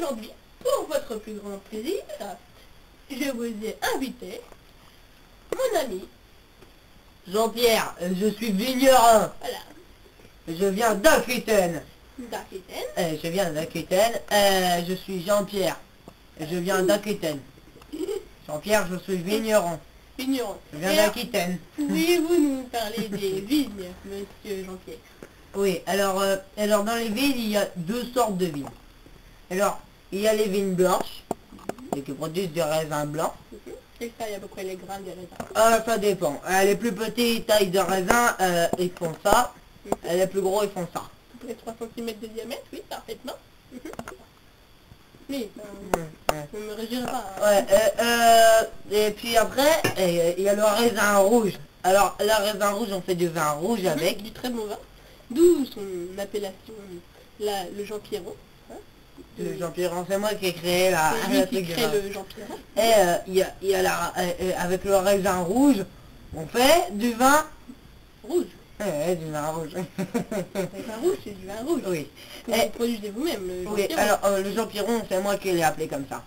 aujourd'hui, pour votre plus grand plaisir, je vous ai invité mon ami. Jean-Pierre, je suis vigneron. Voilà. Je viens d'Aquitaine. d'Aquitaine. Je viens d'Aquitaine. Je suis Jean-Pierre. Je viens d'Aquitaine. Jean-Pierre, je suis vigneron. Vigneron. Je viens Et d'Aquitaine. Pouvez-vous nous parler des vignes, monsieur Jean-Pierre? Oui, alors dans les vignes, il y a deux sortes de vignes. Alors, il y a les vignes blanches, et qui produisent du raisin blanc. Quelle taille à peu près les grains des raisins? Ça dépend. Les plus petites tailles de raisin, ils font ça. Les plus gros, ils font ça. À peu près 3 cm de diamètre, oui, parfaitement. Oui, je ne me régirai pas. Ouais, et puis après, il y a le raisin rouge. Alors, le raisin rouge, on fait du vin rouge avec. Du très bon vin. D'où son appellation, le Jean-Pierron. Le Jean-Pierron, c'est moi qui ai créé la C'est lui qui truc du crée vin. le Jean-Pierron. Et il y a avec le raisin rouge, on fait du vin Rouge. du vin rouge. Le vin rouge, c'est du vin rouge. Oui. Que vous produisez vous-même, le Oui, Jean-Pierron. alors le Jean-Pierron, c'est moi qui l'ai appelé comme ça.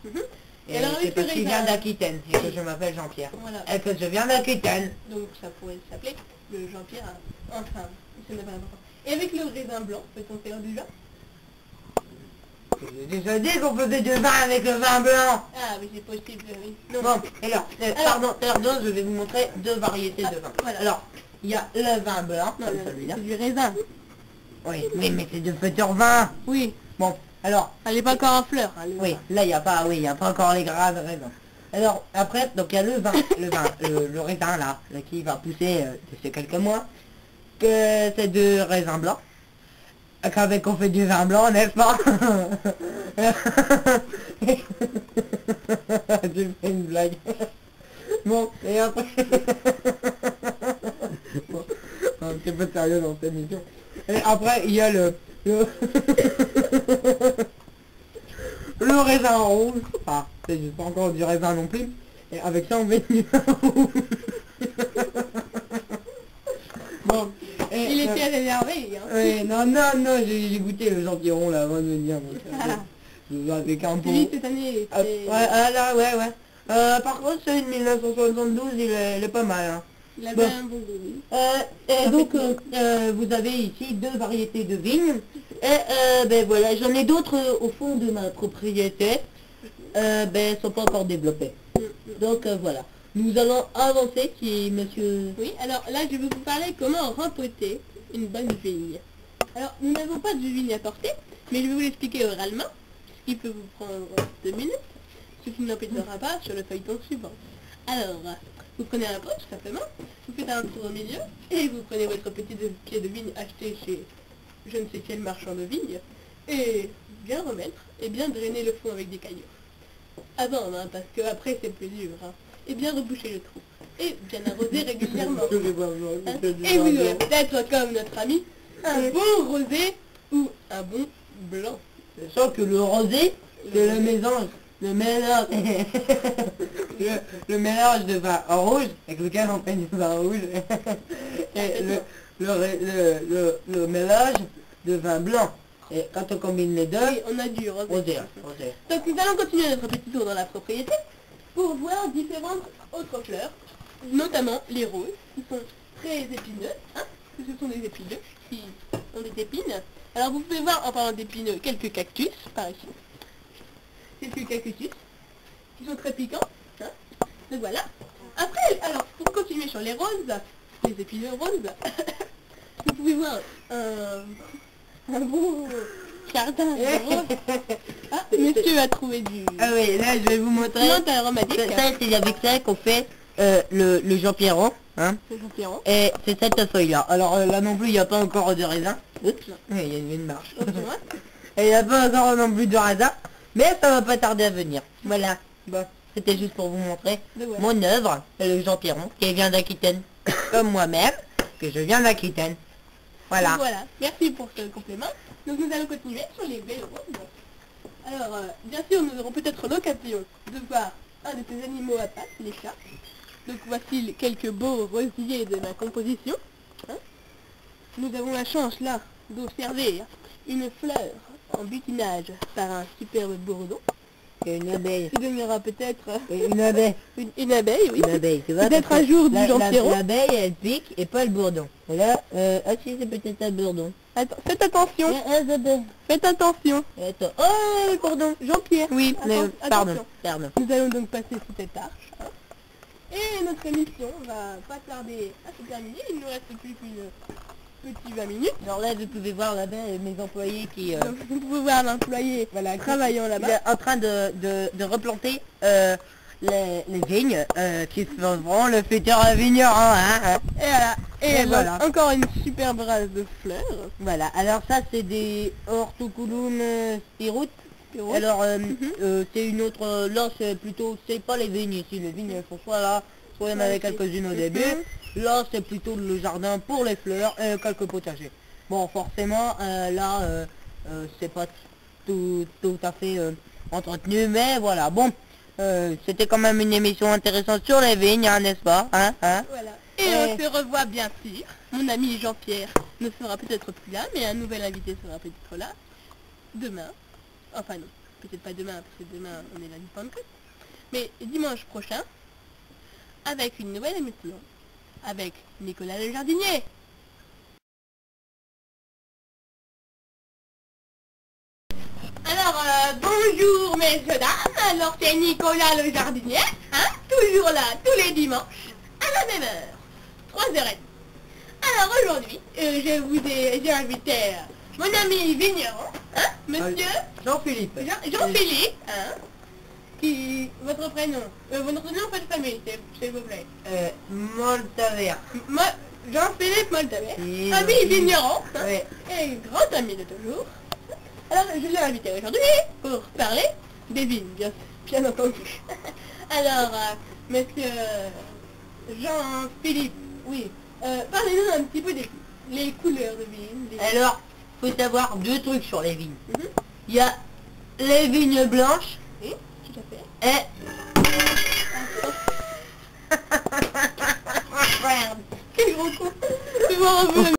Et alors, c'est avec parce le qu'il raisin- vient d'Aquitaine et que je m'appelle Jean-Pierre. Voilà. Et que je viens d'Aquitaine. Donc ça pourrait s'appeler le Jean-Pierre, enfin, ça n'a pas d'importance. Et avec le raisin blanc, peut-on faire du vin? J'ai déjà dit qu'on faisait du vin avec le vin blanc. Ah oui, c'est possible, oui. Non. Bon, alors, pardon, je vais vous montrer deux variétés de vin. voilà. Alors, il y a le vin blanc, Non, comme celui-là. c'est du raisin. Oui, mais c'est de futur vin. Oui, Bon, alors, elle n'est pas encore en fleur. Hein, le oui, vin. là, il n'y a pas encore les gras de raisin. Alors, après, donc il y a le vin, le raisin là, qui va pousser d'ici quelques mois, que c'est de raisin blanc. Qu'avec on fait du vin blanc, n'est-ce pas? J'ai fait une blague. Bon, et après... Bon, un petit peu sérieux dans cette émission. Et après, il y a le raisin rouge. Enfin, c'est juste pas encore du raisin non plus. Et avec ça, on fait du vin rouge. Bon. Et, Il était énervé. Hein. oui, non, j'ai goûté le Jean-Pierron là avant de venir. Avec un pot. Celui cette année. Ouais. Par contre, celui de 1972, il est pas mal. Hein. Il avait Bon. un bon goût. Oui. Et donc, vous avez ici deux variétés de vignes. Et ben voilà, j'en ai d'autres au fond de ma propriété. Ben, sont pas encore développées. Donc voilà. Nous allons avancer, qui est monsieur... Oui, alors là, je vais vous parler comment rempoter une bonne vigne. Alors, nous n'avons pas de vigne à porter, mais je vais vous l'expliquer oralement, ce qui peut vous prendre 2 minutes, ce qui n'empêchera pas sur le feuilleton suivant. Alors, vous prenez un pot, tout simplement, vous faites un tour au milieu, et vous prenez votre petit pied de vigne acheté chez je ne sais quel marchand de vigne, et bien remettre, et bien drainer le fond avec des cailloux. Avant, hein, parce que après c'est plus dur, hein. Et bien reboucher le trou, et bien arroser régulièrement. Hein. Et vous aurez peut-être, comme notre ami, un bon rosé ou un bon blanc. Sachant que le rosé, c'est le mélange, le mélange de vin rouge, avec lequel on fait du vin rouge, et le mélange de vin blanc. Et quand on combine les deux, Oui, on a du rosé. rosé. Donc nous allons continuer notre petit tour dans la propriété pour voir différentes autres fleurs, notamment les roses, qui sont très épineux, hein, ce sont des épineux qui ont des épines. Alors vous pouvez voir en parlant d'épineux quelques cactus, par ici. Quelques cactus qui sont très piquants. Hein. Donc voilà. Après, alors pour continuer sur les roses, les épineux roses, vous pouvez voir un beau jardin de roses. Ah, monsieur a trouvé du... Ah oui, là je vais vous montrer. Non, t'as aromatique. Ça, c'est avec ça qu'on fait le Jean-Pierron, hein. C'est Jean-Pierron. Et c'est cette feuille-là. Alors là non plus, il n'y a pas encore de raisin. Oups, oui, il y a une marche. Et il n'y a pas encore non plus de raisin. Mais ça va pas tarder à venir. Voilà. Bon, c'était juste pour vous montrer Ouais. mon œuvre, le Jean-Pierron, qui vient d'Aquitaine, comme moi-même, que je viens d'Aquitaine. Voilà. Donc voilà, merci pour ce complément. Donc nous allons continuer sur les belles roses. Alors, bien sûr, nous aurons peut-être l'occasion de voir un de ces animaux à pattes, les chats. Donc voici quelques beaux rosiers de ma composition. Hein. Nous avons la chance là d'observer une fleur en butinage par un superbe bourdon, Et une abeille. qui deviendra peut-être Et une abeille. une abeille, oui. Une abeille, tu vois. Peut-être parce un que jour du Jean-Pierrot. L'abeille, elle pique et pas le bourdon. Et là, ah si, c'est peut-être un bourdon. Faites attention, faites attention. Attends. Oh, le bourdon. Jean-Pierre, Oui, mais attention. pardon. Nous allons donc passer sous cette arche. Hein. Et notre émission va pas tarder à se terminer. Il nous reste plus qu'une petite 20 minutes. Alors là, vous pouvez voir là-bas mes employés qui... Donc, vous pouvez voir l'employé travaillant Il là-bas. est en train de replanter les vignes qui seront le futur vigneron. Hein. Et voilà. Et voilà. Encore une superbe race de fleurs. Voilà, alors ça c'est des Hortoculum spirout. Alors c'est une autre, là c'est plutôt, c'est pas les vignes ici, les vignes elles sont soit là, soit il y en avait quelques-unes au début. Là c'est plutôt le jardin pour les fleurs et quelques potagers. Bon forcément là c'est pas tout à fait entretenu, mais voilà, bon, c'était quand même une émission intéressante sur les vignes, hein, n'est-ce pas, hein. Voilà. Et on se revoit bien sûr. Mon ami Jean-Pierre ne sera peut-être plus là, mais un nouvel invité sera peut-être là. Demain. Enfin non, peut-être pas demain, parce que demain on est lundi Pentecôte. Mais dimanche prochain, avec une nouvelle émission, avec Nicolas le jardinier. Alors, bonjour messieurs dames, alors c'est Nicolas le jardinier, hein, toujours là, tous les dimanches, à la même heure, 3h30. Alors aujourd'hui, j'ai invité mon ami vigneron, hein, monsieur Jean-Philippe. Jean-Philippe, hein, votre prénom, votre nom, pas de famille, s'il vous plaît. Moltaver. Jean-Philippe Moltaver, Oui, ami oui. vigneron, hein, Oui. et grand ami de toujours. Alors, je l'ai invité aujourd'hui pour parler des vignes, bien entendu. Alors, monsieur Jean-Philippe, oui, parlez-nous un petit peu des les couleurs de vignes. Alors, faut savoir deux trucs sur les vignes. Mhm. Il y a les vignes blanches Oui, tout à fait. et... Quel gros con. C'est bon,